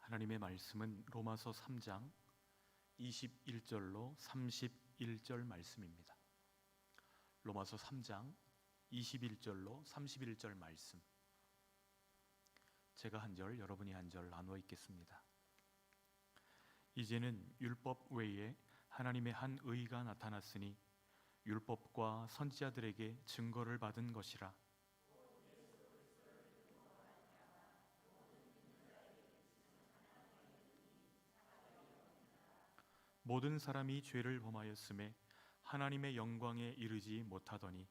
하나님의 말씀은 로마서 3장 21절로 31절 말씀입니다. 로마서 3장 21절로 31절 말씀, 제가 한 절, 여러분이 한 절 나누어 읽겠습니다. 이제는 율법 외에 하나님의 한 의가 나타났으니 율법과 선지자들에게 증거를 받은 것이라. 모든 사람이 죄를 범하였음에 하나님의 영광에 이르지 못하더니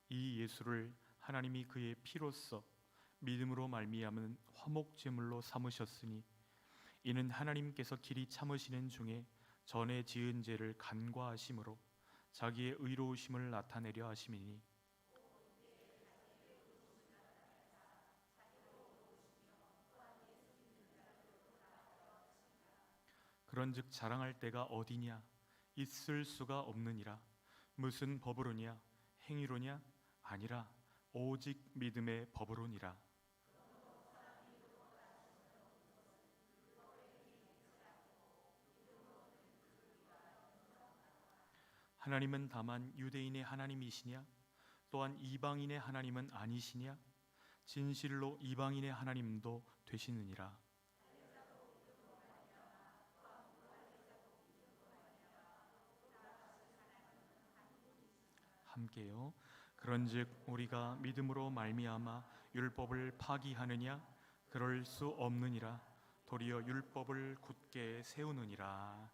이 예수를 하나님이 그의 피로써 믿음으로 말미암은 화목제물로 삼으셨으니 이는 하나님께서 길이 참으시는 중에 전에 지은 죄를 간과하심으로 자기의 의로우심을 나타내려 하심이니, 그런즉 자랑할 때가 어디냐? 있을 수가 없느니라. 무슨 법으로냐? 행위로냐? 아니라 오직 믿음의 법으로니라. 하나님은 다만 유대인의 하나님이시냐? 또한 이방인의 하나님은 아니시냐? 진실로 이방인의 하나님도 되시느니라. 함께요. 그런즉 우리가 믿음으로 말미암아 율법을 파기하느냐? 그럴 수 없느니라. 도리어 율법을 굳게 세우느니라.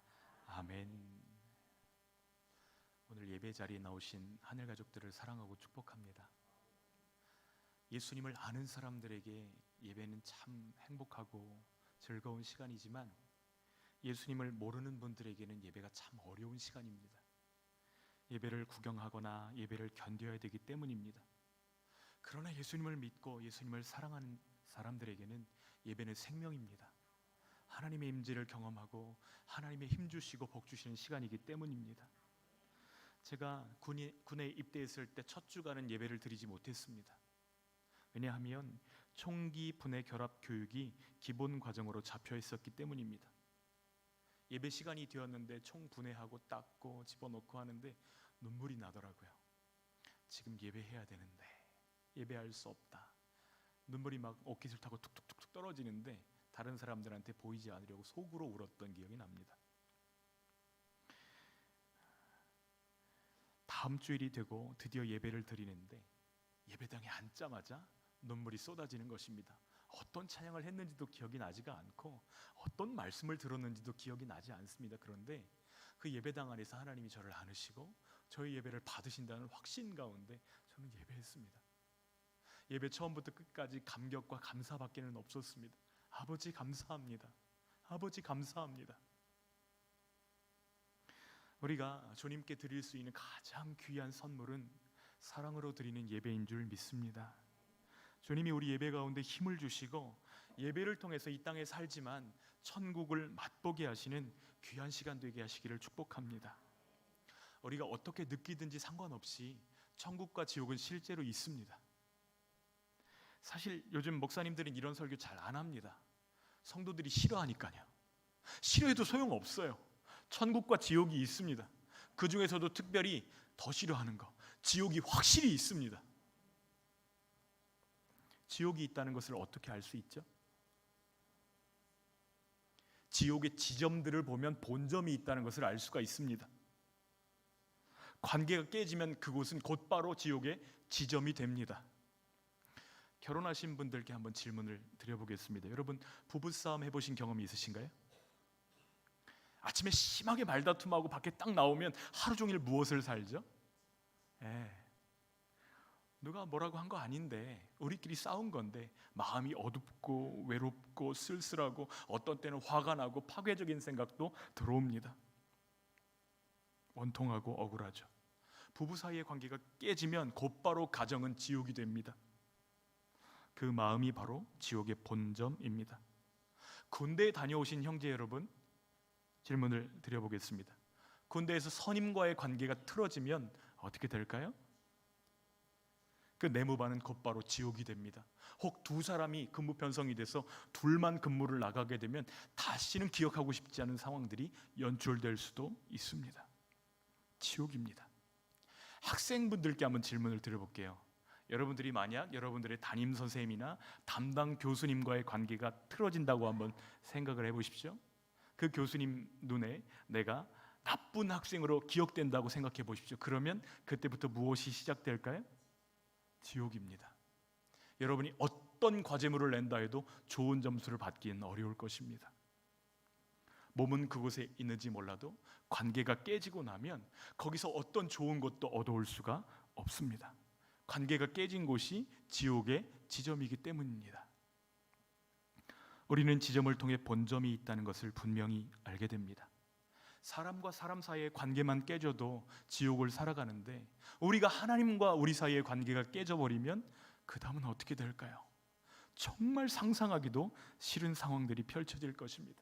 아멘. 오늘 예배 자리에 나오신 하늘 가족들을 사랑하고 축복합니다. 예수님을 아는 사람들에게 예배는 참 행복하고 즐거운 시간이지만 예수님을 모르는 분들에게는 예배가 참 어려운 시간입니다. 예배를 구경하거나 예배를 견뎌야 되기 때문입니다. 그러나 예수님을 믿고 예수님을 사랑하는 사람들에게는 예배는 생명입니다. 하나님의 임재를 경험하고 하나님의 힘 주시고 복 주시는 시간이기 때문입니다. 제가 군에 입대했을 때 첫 주간은 예배를 드리지 못했습니다. 왜냐하면 총기 분해 결합 교육이 기본 과정으로 잡혀 있었기 때문입니다. 예배 시간이 되었는데 총 분해하고 닦고 집어넣고 하는데 눈물이 나더라고요. 지금 예배해야 되는데 예배할 수 없다. 눈물이 막 옷깃을 타고 툭툭툭 떨어지는데 다른 사람들한테 보이지 않으려고 속으로 울었던 기억이 납니다. 다음 주일이 되고 드디어 예배를 드리는데 예배당에 앉자마자 눈물이 쏟아지는 것입니다. 어떤 찬양을 했는지도 기억이 나지가 않고 어떤 말씀을 들었는지도 기억이 나지 않습니다. 그런데 그 예배당 안에서 하나님이 저를 안으시고 저희 예배를 받으신다는 확신 가운데 저는 예배했습니다. 예배 처음부터 끝까지 감격과 감사밖에는 없었습니다. 아버지 감사합니다. 아버지 감사합니다. 우리가 주님께 드릴 수 있는 가장 귀한 선물은 사랑으로 드리는 예배인 줄 믿습니다. 주님이 우리 예배 가운데 힘을 주시고 예배를 통해서 이 땅에 살지만 천국을 맛보게 하시는 귀한 시간 되게 하시기를 축복합니다. 우리가 어떻게 느끼든지 상관없이 천국과 지옥은 실제로 있습니다. 사실 요즘 목사님들은 이런 설교 잘 안 합니다. 성도들이 싫어하니까요. 싫어해도 소용없어요. 천국과 지옥이 있습니다. 그 중에서도 특별히 더 싫어하는 거, 지옥이 확실히 있습니다. 지옥이 있다는 것을 어떻게 알 수 있죠? 지옥의 지점들을 보면 본점이 있다는 것을 알 수가 있습니다. 관계가 깨지면 그곳은 곧바로 지옥의 지점이 됩니다. 결혼하신 분들께 한번 질문을 드려보겠습니다. 여러분 부부싸움 해보신 경험이 있으신가요? 아침에 심하게 말다툼하고 밖에 딱 나오면 하루 종일 무엇을 살죠? 누가 뭐라고 한 거 아닌데 우리끼리 싸운 건데 마음이 어둡고 외롭고 쓸쓸하고 어떤 때는 화가 나고 파괴적인 생각도 들어옵니다. 원통하고 억울하죠. 부부 사이의 관계가 깨지면 곧바로 가정은 지옥이 됩니다. 그 마음이 바로 지옥의 본점입니다. 군대에 다녀오신 형제 여러분, 질문을 드려보겠습니다. 군대에서 선임과의 관계가 틀어지면 어떻게 될까요? 그 내무반은 곧바로 지옥이 됩니다. 혹 두 사람이 근무 편성이 돼서 둘만 근무를 나가게 되면 다시는 기억하고 싶지 않은 상황들이 연출될 수도 있습니다. 지옥입니다. 학생분들께 한번 질문을 드려볼게요. 여러분들이 만약 여러분들의 담임 선생님이나 담당 교수님과의 관계가 틀어진다고 한번 생각을 해보십시오. 그 교수님 눈에 내가 나쁜 학생으로 기억된다고 생각해 보십시오. 그러면 그때부터 무엇이 시작될까요? 지옥입니다. 여러분이 어떤 과제물을 낸다 해도 좋은 점수를 받기는 어려울 것입니다. 몸은 그곳에 있는지 몰라도 관계가 깨지고 나면 거기서 어떤 좋은 것도 얻어올 수가 없습니다. 관계가 깨진 곳이 지옥의 지점이기 때문입니다. 우리는 지점을 통해 본점이 있다는 것을 분명히 알게 됩니다. 사람과 사람 사이의 관계만 깨져도 지옥을 살아가는데 우리가 하나님과 우리 사이의 관계가 깨져버리면 그 다음은 어떻게 될까요? 정말 상상하기도 싫은 상황들이 펼쳐질 것입니다.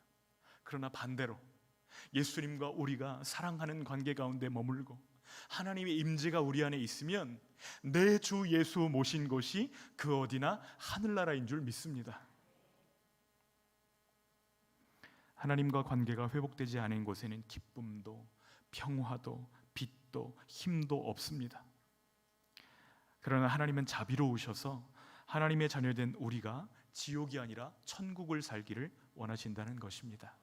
그러나 반대로 예수님과 우리가 사랑하는 관계 가운데 머물고 하나님의 임재가 우리 안에 있으면 내 주 예수 모신 곳이 그 어디나 하늘나라인 줄 믿습니다. 하나님과 관계가 회복되지 않은 곳에는 기쁨도 평화도 빛도 힘도 없습니다. 그러나 하나님은 자비로우셔서 하나님의 자녀된 우리가 지옥이 아니라 천국을 살기를 원하신다는 것입니다.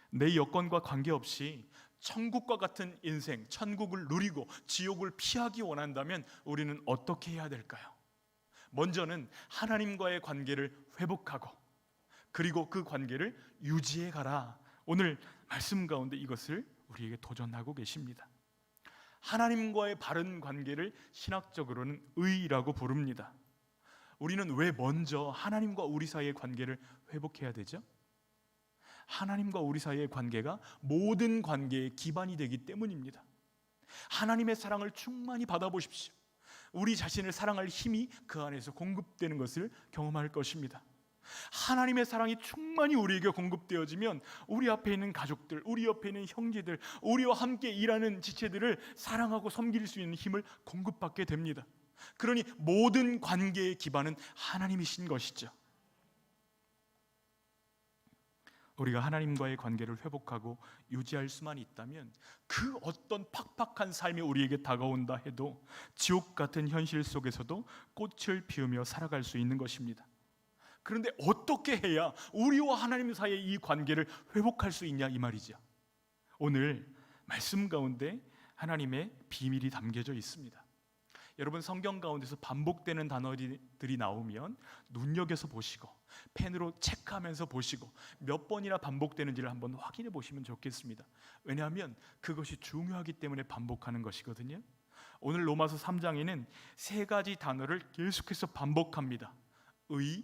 내 여건과 관계없이 천국과 같은 인생, 천국을 누리고 지옥을 피하기 원한다면 우리는 어떻게 해야 될까요? 먼저는 하나님과의 관계를 회복하고 그리고 그 관계를 유지해 가라. 오늘 말씀 가운데 이것을 우리에게 도전하고 계십니다. 하나님과의 바른 관계를 신학적으로는 의라고 부릅니다. 우리는 왜 먼저 하나님과 우리 사이의 관계를 회복해야 되죠? 하나님과 우리 사이의 관계가 모든 관계의 기반이 되기 때문입니다. 하나님의 사랑을 충만히 받아보십시오. 우리 자신을 사랑할 힘이 그 안에서 공급되는 것을 경험할 것입니다. 하나님의 사랑이 충만히 우리에게 공급되어지면 우리 앞에 있는 가족들, 우리 옆에 있는 형제들, 우리와 함께 일하는 지체들을 사랑하고 섬길 수 있는 힘을 공급받게 됩니다. 그러니 모든 관계의 기반은 하나님이신 것이죠. 우리가 하나님과의 관계를 회복하고 유지할 수만 있다면 그 어떤 팍팍한 삶이 우리에게 다가온다 해도 지옥 같은 현실 속에서도 꽃을 피우며 살아갈 수 있는 것입니다. 그런데 어떻게 해야 우리와 하나님 사이의 이 관계를 회복할 수 있냐 이 말이죠. 오늘 말씀 가운데 하나님의 비밀이 담겨져 있습니다. 여러분 성경 가운데서 반복되는 단어들이 나오면 눈여겨서 보시고 펜으로 체크하면서 보시고 몇 번이나 반복되는지를 한번 확인해 보시면 좋겠습니다. 왜냐하면 그것이 중요하기 때문에 반복하는 것이거든요. 오늘 로마서 3장에는 세 가지 단어를 계속해서 반복합니다. 의,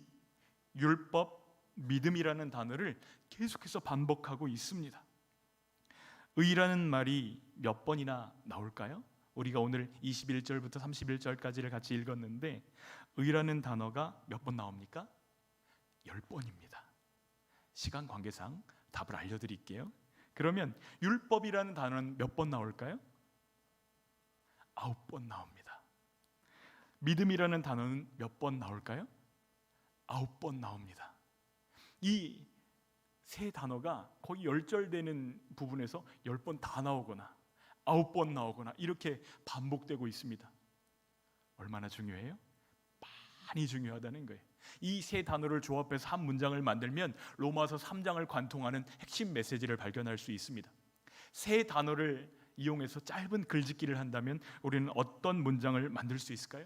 율법, 믿음이라는 단어를 계속해서 반복하고 있습니다. 의라는 말이 몇 번이나 나올까요? 우리가 오늘 21절부터 31절까지를 같이 읽었는데 의라는 단어가 몇 번 나옵니까? 10번입니다. 시간 관계상 답을 알려드릴게요. 그러면 율법이라는 단어는 몇 번 나올까요? 9번 나옵니다. 믿음이라는 단어는 몇 번 나올까요? 9번 나옵니다. 이 세 단어가 거의 10절 되는 부분에서 10번 다 나오거나 9번 나오거나 이렇게 반복되고 있습니다. 얼마나 중요해요? 많이 중요하다는 거예요. 이 세 단어를 조합해서 한 문장을 만들면 로마서 3장을 관통하는 핵심 메시지를 발견할 수 있습니다. 세 단어를 이용해서 짧은 글짓기를 한다면 우리는 어떤 문장을 만들 수 있을까요?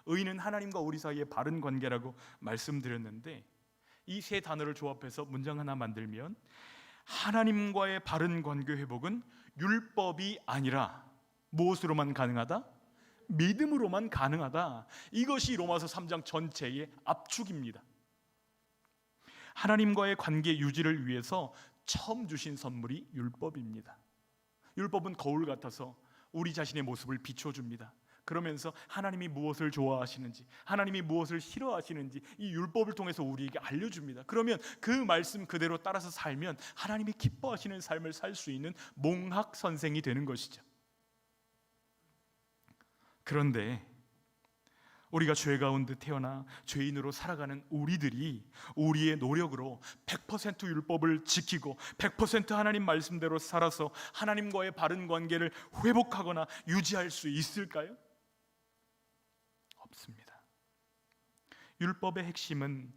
의는 하나님과 우리 사이의 바른 관계라고 말씀드렸는데 이 세 단어를 조합해서 문장 하나 만들면 하나님과의 바른 관계 회복은 율법이 아니라 무엇으로만 가능하다? 믿음으로만 가능하다. 이것이 로마서 3장 전체의 압축입니다. 하나님과의 관계 유지를 위해서 처음 주신 선물이 율법입니다. 율법은 거울 같아서 우리 자신의 모습을 비춰줍니다. 그러면서 하나님이 무엇을 좋아하시는지, 하나님이 무엇을 싫어하시는지 이 율법을 통해서 우리에게 알려줍니다. 그러면 그 말씀 그대로 따라서 살면 하나님이 기뻐하시는 삶을 살 수 있는 몽학 선생이 되는 것이죠. 그런데 우리가 죄 가운데 태어나 죄인으로 살아가는 우리들이 우리의 노력으로 100% 율법을 지키고 100% 하나님 말씀대로 살아서 하나님과의 바른 관계를 회복하거나 유지할 수 있을까요? 없습니다. 율법의 핵심은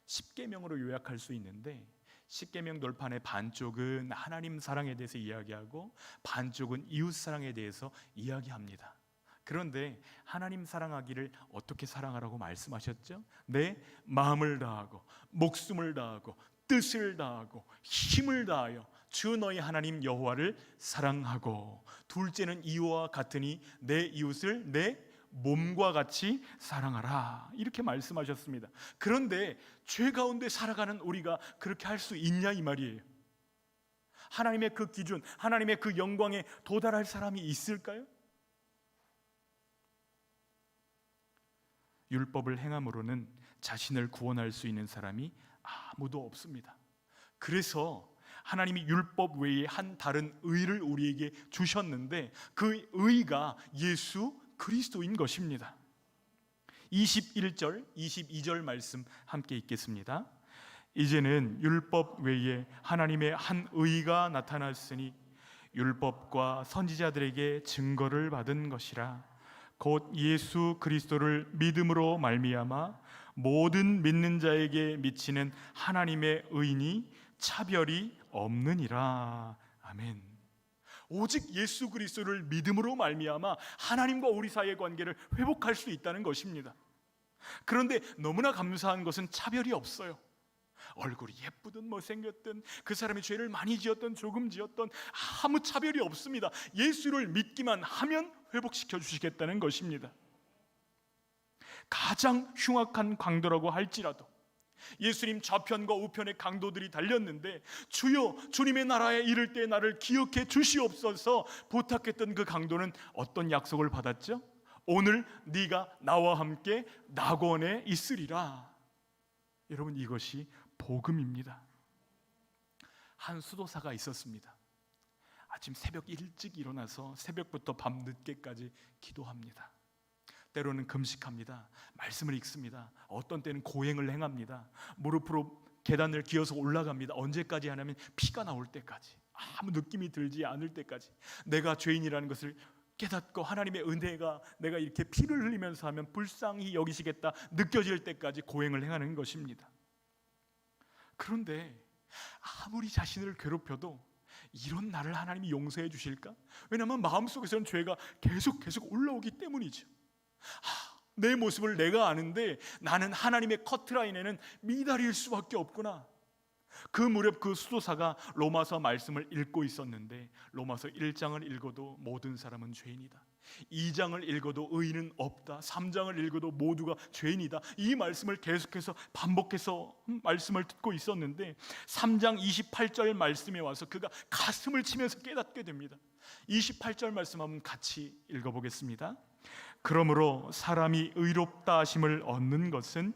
10계명으로 요약할 수 있는데 10계명 돌판의 반쪽은 하나님 사랑에 대해서 이야기하고 반쪽은 이웃 사랑에 대해서 이야기합니다. 그런데 하나님 사랑하기를 어떻게 사랑하라고 말씀하셨죠? 내 마음을 다하고 목숨을 다하고 뜻을 다하고 힘을 다하여 주 너희 하나님 여호와를 사랑하고, 둘째는 이와 같으니 내 이웃을 내 몸과 같이 사랑하라, 이렇게 말씀하셨습니다. 그런데 죄 가운데 살아가는 우리가 그렇게 할 수 있냐 이 말이에요. 하나님의 그 기준, 하나님의 그 영광에 도달할 사람이 있을까요? 율법을 행함으로는 자신을 구원할 수 있는 사람이 아무도 없습니다. 그래서 하나님이 율법 외에 한 다른 의를 우리에게 주셨는데 그 의가 예수 그리스도인 것입니다. 21절, 22절 말씀 함께 읽겠습니다. 이제는 율법 외에 하나님의 한 의가 나타났으니 율법과 선지자들에게 증거를 받은 것이라. 곧 예수 그리스도를 믿음으로 말미암아 모든 믿는 자에게 미치는 하나님의 의니 차별이 없느니라. 아멘. 오직 예수 그리스도를 믿음으로 말미암아 하나님과 우리 사이의 관계를 회복할 수 있다는 것입니다. 그런데 너무나 감사한 것은 차별이 없어요. 얼굴이 예쁘든 못생겼든 그 사람이 죄를 많이 지었든 조금 지었든 아무 차별이 없습니다. 예수를 믿기만 하면 회복시켜 주시겠다는 것입니다. 가장 흉악한 강도라고 할지라도 예수님 좌편과 우편의 강도들이 달렸는데 주여 주님의 나라에 이를 때 나를 기억해 주시옵소서 부탁했던 그 강도는 어떤 약속을 받았죠? 오늘 네가 나와 함께 낙원에 있으리라. 여러분, 이것이 복음입니다. 한 수도사가 있었습니다. 아침 새벽 일찍 일어나서 새벽부터 밤 늦게까지 기도합니다. 때로는 금식합니다. 말씀을 읽습니다. 어떤 때는 고행을 행합니다. 무릎으로 계단을 기어서 올라갑니다. 언제까지 하냐면 피가 나올 때까지, 아무 느낌이 들지 않을 때까지, 내가 죄인이라는 것을 깨닫고 하나님의 은혜가 내가 이렇게 피를 흘리면서 하면 불쌍히 여기시겠다 느껴질 때까지 고행을 행하는 것입니다. 그런데 아무리 자신을 괴롭혀도 이런 나를 하나님이 용서해 주실까? 왜냐하면 마음속에서는 죄가 계속 올라오기 때문이죠. 내 모습을 내가 아는데 나는 하나님의 커트라인에는 미달일 수밖에 없구나. 그 무렵 그 수도사가 로마서 말씀을 읽고 있었는데 로마서 1장을 읽어도 모든 사람은 죄인이다, 2장을 읽어도 의인은 없다, 3장을 읽어도 모두가 죄인이다, 이 말씀을 계속해서 반복해서 말씀을 듣고 있었는데 3장 28절 말씀에 와서 그가 가슴을 치면서 깨닫게 됩니다. 28절 말씀 한번 같이 읽어보겠습니다. 그러므로 사람이 의롭다 하심을 얻는 것은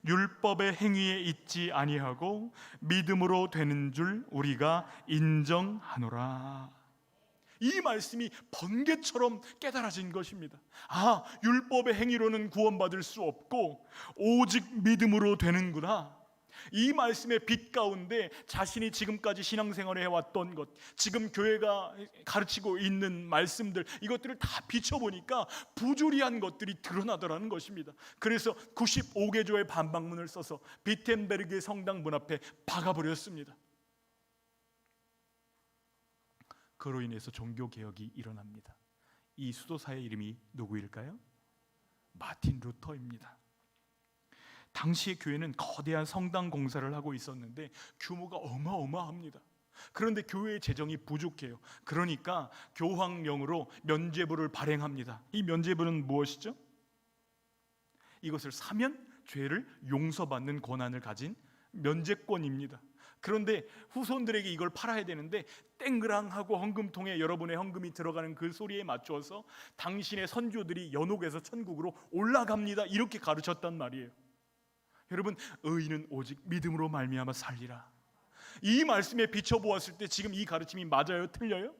율법의 행위에 있지 아니하고 믿음으로 되는 줄 우리가 인정하노라. 이 말씀이 번개처럼 깨달아진 것입니다. 율법의 행위로는 구원받을 수 없고 오직 믿음으로 되는구나. 이 말씀의 빛 가운데 자신이 지금까지 신앙생활을 해왔던 것, 지금 교회가 가르치고 있는 말씀들, 이것들을 다 비춰보니까 부조리한 것들이 드러나더라는 것입니다. 그래서 95개조의 반박문을 써서 비텐베르그의 성당 문 앞에 박아버렸습니다. 그로 인해서 종교개혁이 일어납니다. 이 수도사의 이름이 누구일까요? 마틴 루터입니다. 당시의 교회는 거대한 성당 공사를 하고 있었는데 규모가 어마어마합니다. 그런데 교회의 재정이 부족해요. 그러니까 교황령으로 면죄부를 발행합니다. 이 면죄부는 무엇이죠? 이것을 사면 죄를 용서받는 권한을 가진 면죄권입니다. 그런데 후손들에게 이걸 팔아야 되는데 땡그랑하고 헌금통에 여러분의 헌금이 들어가는 그 소리에 맞춰서 당신의 선조들이 연옥에서 천국으로 올라갑니다, 이렇게 가르쳤단 말이에요. 여러분, 의인은 오직 믿음으로 말미암아 살리라. 이 말씀에 비춰보았을 때 지금 이 가르침이 맞아요, 틀려요?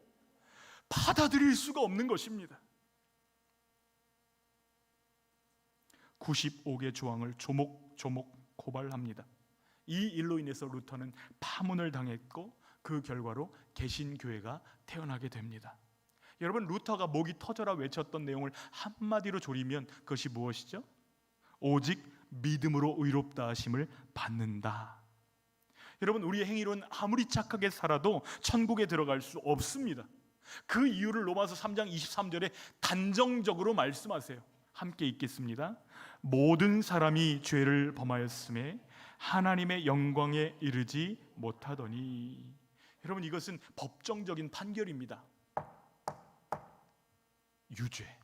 받아들일 수가 없는 것입니다. 95개 조항을 조목조목 고발합니다. 이 일로 인해서 루터는 파문을 당했고 그 결과로 개신교회가 태어나게 됩니다. 여러분, 루터가 목이 터져라 외쳤던 내용을 한마디로 조리면 그것이 무엇이죠? 오직 믿음으로 의롭다 하심을 받는다. 여러분, 우리의 행위로는 아무리 착하게 살아도 천국에 들어갈 수 없습니다. 그 이유를 로마서 3장 23절에 단정적으로 말씀하세요. 함께 읽겠습니다. 모든 사람이 죄를 범하였음에 하나님의 영광에 이르지 못하더니. 여러분, 이것은 법정적인 판결입니다. 유죄.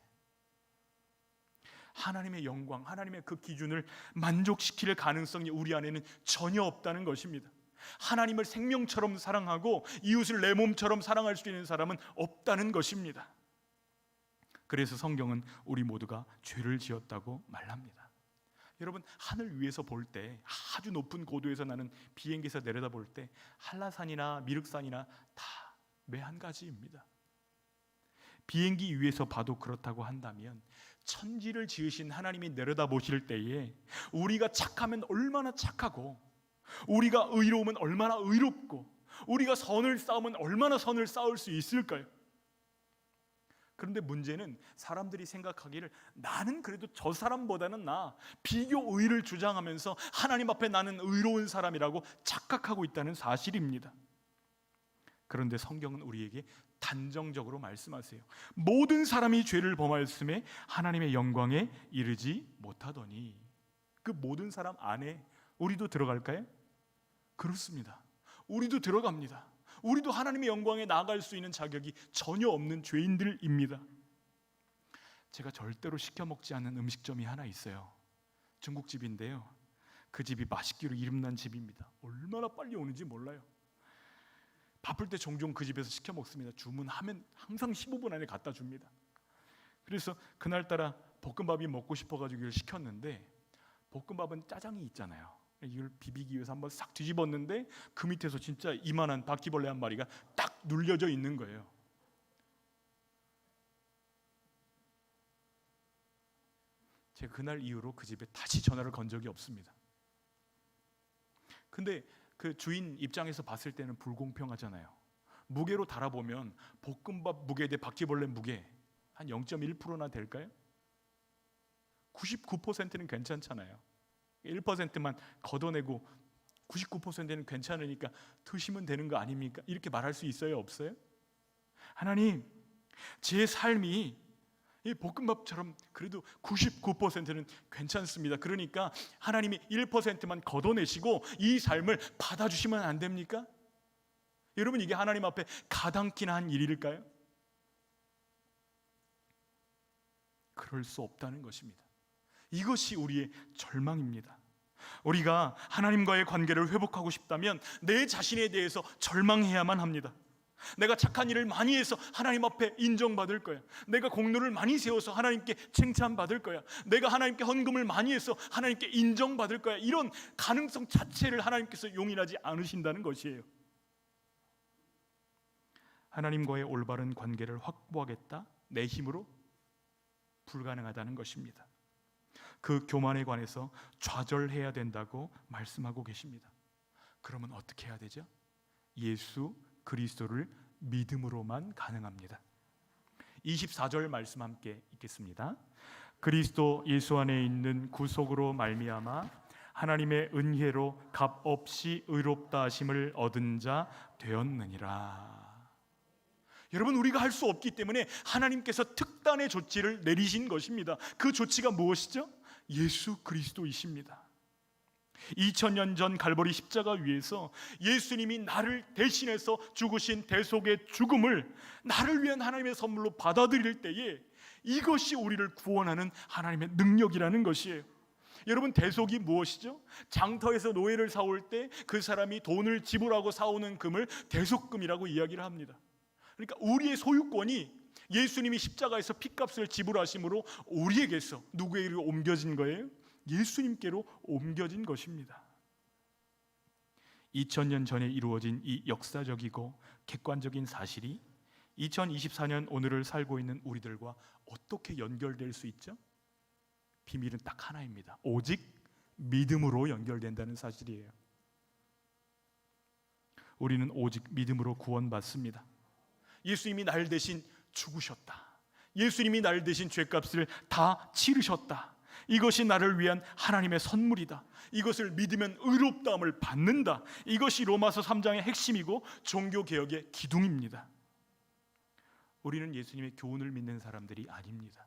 하나님의 영광, 하나님의 그 기준을 만족시킬 가능성이 우리 안에는 전혀 없다는 것입니다. 하나님을 생명처럼 사랑하고 이웃을 내 몸처럼 사랑할 수 있는 사람은 없다는 것입니다. 그래서 성경은 우리 모두가 죄를 지었다고 말합니다. 여러분, 하늘 위에서 볼 때, 아주 높은 고도에서 나는 비행기에서 내려다볼 때 한라산이나 미륵산이나 다 매한가지입니다. 비행기 위에서 봐도 그렇다고 한다면 천지를 지으신 하나님이 내려다보실 때에 우리가 착하면 얼마나 착하고, 우리가 의로우면 얼마나 의롭고, 우리가 선을 쌓으면 얼마나 선을 쌓을 수 있을까요? 그런데 문제는 사람들이 생각하기를 나는 그래도 저 사람보다는 비교 의를 주장하면서 하나님 앞에 나는 의로운 사람이라고 착각하고 있다는 사실입니다. 그런데 성경은 우리에게 단정적으로 말씀하세요. 모든 사람이 죄를 범하였음에 하나님의 영광에 이르지 못하더니. 그 모든 사람 안에 우리도 들어갈까요? 그렇습니다. 우리도 들어갑니다. 우리도 하나님의 영광에 나아갈 수 있는 자격이 전혀 없는 죄인들입니다. 제가 절대로 시켜 먹지 않는 음식점이 하나 있어요. 중국집인데요, 그 집이 맛있기로 이름난 집입니다. 얼마나 빨리 오는지 몰라요. 바쁠 때 종종 그 집에서 시켜 먹습니다. 주문하면 항상 15분 안에 갖다 줍니다. 그래서 그날따라 볶음밥이 먹고 싶어가지고 이걸 시켰는데, 볶음밥은 짜장이 있잖아요. 이걸 비비기 위해서 한번 싹 뒤집었는데 그 밑에서 진짜 이만한 바퀴벌레 한 마리가 딱 눌려져 있는 거예요. 제가 그날 이후로 그 집에 다시 전화를 건 적이 없습니다. 근데 그 주인 입장에서 봤을 때는 불공평하잖아요. 무게로 달아보면 볶음밥 무게 대 바퀴벌레 무게 한 0.1%나 될까요? 99%는 괜찮잖아요. 1%만 걷어내고 99%는 괜찮으니까 드시면 되는 거 아닙니까? 이렇게 말할 수 있어요, 없어요? 하나님, 제 삶이 이 볶음밥처럼 그래도 99%는 괜찮습니다. 그러니까 하나님이 1%만 걷어내시고 이 삶을 받아주시면 안 됩니까? 여러분, 이게 하나님 앞에 가당키나 한 일일까요? 그럴 수 없다는 것입니다. 이것이 우리의 절망입니다. 우리가 하나님과의 관계를 회복하고 싶다면 내 자신에 대해서 절망해야만 합니다. 내가 착한 일을 많이 해서 하나님 앞에 인정받을 거야. 내가 공로를 많이 세워서 하나님께 칭찬받을 거야. 내가 하나님께 헌금을 많이 해서 하나님께 인정받을 거야. 이런 가능성 자체를 하나님께서 용인하지 않으신다는 것이에요. 하나님과의 올바른 관계를 확보하겠다, 내 힘으로 불가능하다는 것입니다. 그 교만에 관해서 좌절해야 된다고 말씀하고 계십니다. 그러면 어떻게 해야 되죠? 예수 그리스도를 믿음으로만 가능합니다. 24절 말씀 함께 읽겠습니다. 그리스도 예수 안에 있는 구속으로 말미암아 하나님의 은혜로 값없이 의롭다 하심을 얻은 자 되었느니라. 여러분, 우리가 할 수 없기 때문에 하나님께서 특단의 조치를 내리신 것입니다. 그 조치가 무엇이죠? 예수 그리스도이십니다. 2000년 전 갈보리 십자가 위에서 예수님이 나를 대신해서 죽으신 대속의 죽음을 나를 위한 하나님의 선물로 받아들일 때에 이것이 우리를 구원하는 하나님의 능력이라는 것이에요. 여러분, 대속이 무엇이죠? 장터에서 노예를 사올 때 그 사람이 돈을 지불하고 사오는 금을 대속금이라고 이야기를 합니다. 그러니까 우리의 소유권이 예수님이 십자가에서 핏값을 지불하심으로 우리에게서 누구에게로 옮겨진 거예요? 예수님께로 옮겨진 것입니다. 2000년 전에 이루어진 이 역사적이고 객관적인 사실이 2024년 오늘을 살고 있는 우리들과 어떻게 연결될 수 있죠? 비밀은 딱 하나입니다. 오직 믿음으로 연결된다는 사실이에요. 우리는 오직 믿음으로 구원받습니다. 예수님이 날 대신 죽으셨다. 예수님이 날 대신 죄값을 다 치르셨다. 이것이 나를 위한 하나님의 선물이다. 이것을 믿으면 의롭다함을 받는다. 이것이 로마서 3장의 핵심이고 종교개혁의 기둥입니다. 우리는 예수님의 교훈을 믿는 사람들이 아닙니다.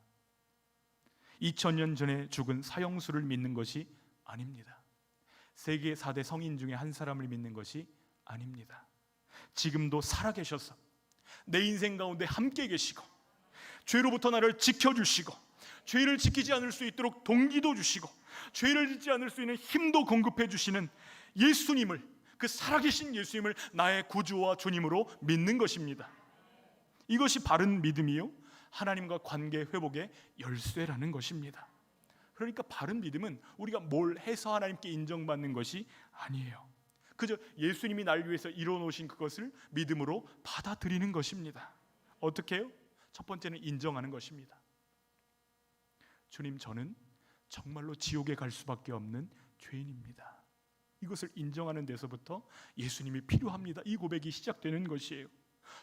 2000년 전에 죽은 사형수를 믿는 것이 아닙니다. 세계 4대 성인 중에 한 사람을 믿는 것이 아닙니다. 지금도 살아계셔서 내 인생 가운데 함께 계시고 죄로부터 나를 지켜주시고 죄를 지키지 않을 수 있도록 동기도 주시고 죄를 짓지 않을 수 있는 힘도 공급해 주시는 예수님을, 그 살아계신 예수님을 나의 구주와 주님으로 믿는 것입니다. 이것이 바른 믿음이요 하나님과 관계 회복의 열쇠라는 것입니다. 그러니까 바른 믿음은 우리가 뭘 해서 하나님께 인정받는 것이 아니에요. 그저 예수님이 날 위해서 이뤄놓으신 그것을 믿음으로 받아들이는 것입니다. 어떻게 해요? 첫 번째는 인정하는 것입니다. 주님, 저는 정말로 지옥에 갈 수밖에 없는 죄인입니다. 이것을 인정하는 데서부터 예수님이 필요합니다. 이 고백이 시작되는 것이에요.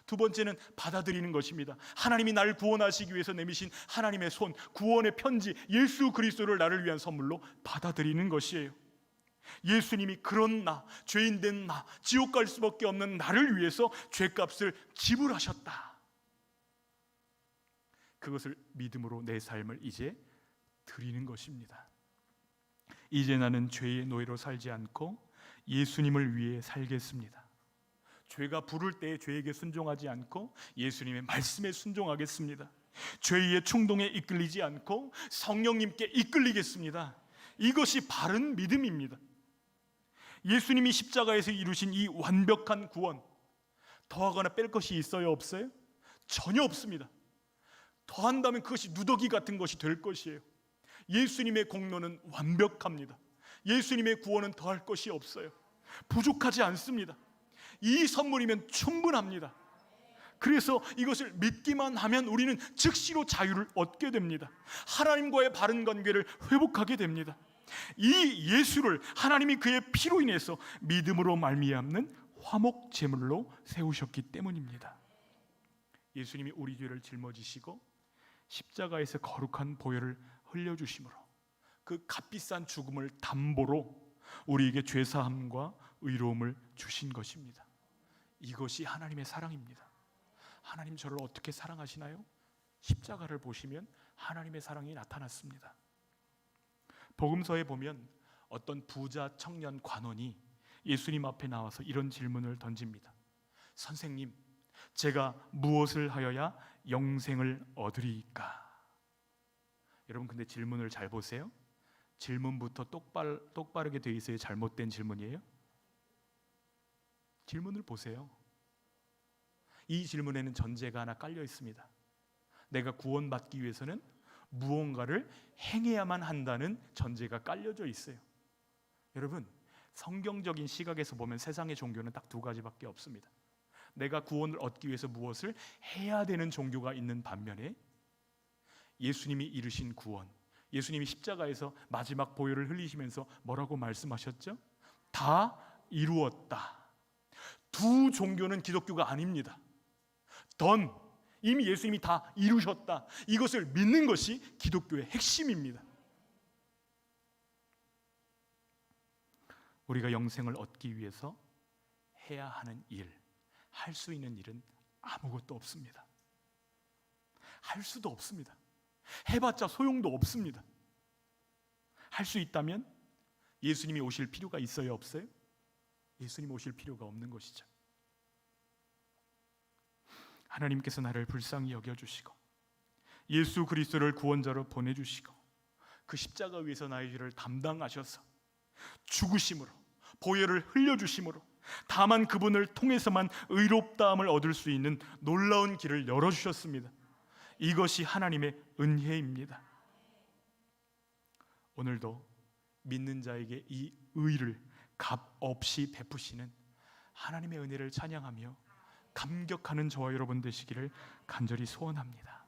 두 번째는 받아들이는 것입니다. 하나님이 나를 구원하시기 위해서 내미신 하나님의 손, 구원의 편지 예수 그리스도를 나를 위한 선물로 받아들이는 것이에요. 예수님이 그런 나, 죄인된 나, 지옥 갈 수밖에 없는 나를 위해서 죄값을 지불하셨다. 그것을 믿음으로 내 삶을 이제 드리는 것입니다. 이제 나는 죄의 노예로 살지 않고 예수님을 위해 살겠습니다. 죄가 부를 때 죄에게 순종하지 않고 예수님의 말씀에 순종하겠습니다. 죄의 충동에 이끌리지 않고 성령님께 이끌리겠습니다. 이것이 바른 믿음입니다. 예수님이 십자가에서 이루신 이 완벽한 구원, 더하거나 뺄 것이 있어요, 없어요? 전혀 없습니다. 더한다면 그것이 누더기 같은 것이 될 것이에요. 예수님의 공로는 완벽합니다. 예수님의 구원은 더할 것이 없어요. 부족하지 않습니다. 이 선물이면 충분합니다. 그래서 이것을 믿기만 하면 우리는 즉시로 자유를 얻게 됩니다. 하나님과의 바른 관계를 회복하게 됩니다. 이 예수를 하나님이 그의 피로 인해서 믿음으로 말미암는 화목 제물로 세우셨기 때문입니다. 예수님이 우리 죄를 짊어지시고 십자가에서 거룩한 보혈을 흘려주심으로 그 값비싼 죽음을 담보로 우리에게 죄사함과 의로움을 주신 것입니다. 이것이 하나님의 사랑입니다. 하나님 저를 어떻게 사랑하시나요? 십자가를 보시면 하나님의 사랑이 나타났습니다. 복음서에 보면 어떤 부자 청년 관원이 예수님 앞에 나와서 이런 질문을 던집니다. 선생님, 제가 무엇을 하여야 영생을 얻으리이까? 여러분, 근데 질문을 잘 보세요. 질문부터 똑바르게 되어 있어야 잘못된 질문이에요? 질문을 보세요. 이 질문에는 전제가 하나 깔려 있습니다. 내가 구원받기 위해서는 무언가를 행해야만 한다는 전제가 깔려져 있어요. 여러분, 성경적인 시각에서 보면 세상의 종교는 딱 두 가지밖에 없습니다. 내가 구원을 얻기 위해서 무엇을 해야 되는 종교가 있는 반면에 예수님이 이루신 구원, 예수님이 십자가에서 마지막 보혈을 흘리시면서 뭐라고 말씀하셨죠? 다 이루었다. 두 종교는 기독교가 아닙니다. 이미 예수님이 다 이루셨다. 이것을 믿는 것이 기독교의 핵심입니다. 우리가 영생을 얻기 위해서 해야 하는 일, 할 수 있는 일은 아무것도 없습니다. 할 수도 없습니다. 해봤자 소용도 없습니다. 할 수 있다면 예수님이 오실 필요가 있어요, 없어요? 예수님 오실 필요가 없는 것이죠. 하나님께서 나를 불쌍히 여겨주시고 예수 그리스도를 구원자로 보내주시고 그 십자가 위에서 나의 죄를 담당하셔서 죽으심으로 보혈을 흘려주심으로 다만 그분을 통해서만 의롭다함을 얻을 수 있는 놀라운 길을 열어주셨습니다. 이것이 하나님의 은혜입니다. 오늘도 믿는 자에게 이 의를 값없이 베푸시는 하나님의 은혜를 찬양하며 감격하는 저와 여러분 되시기를 간절히 소원합니다.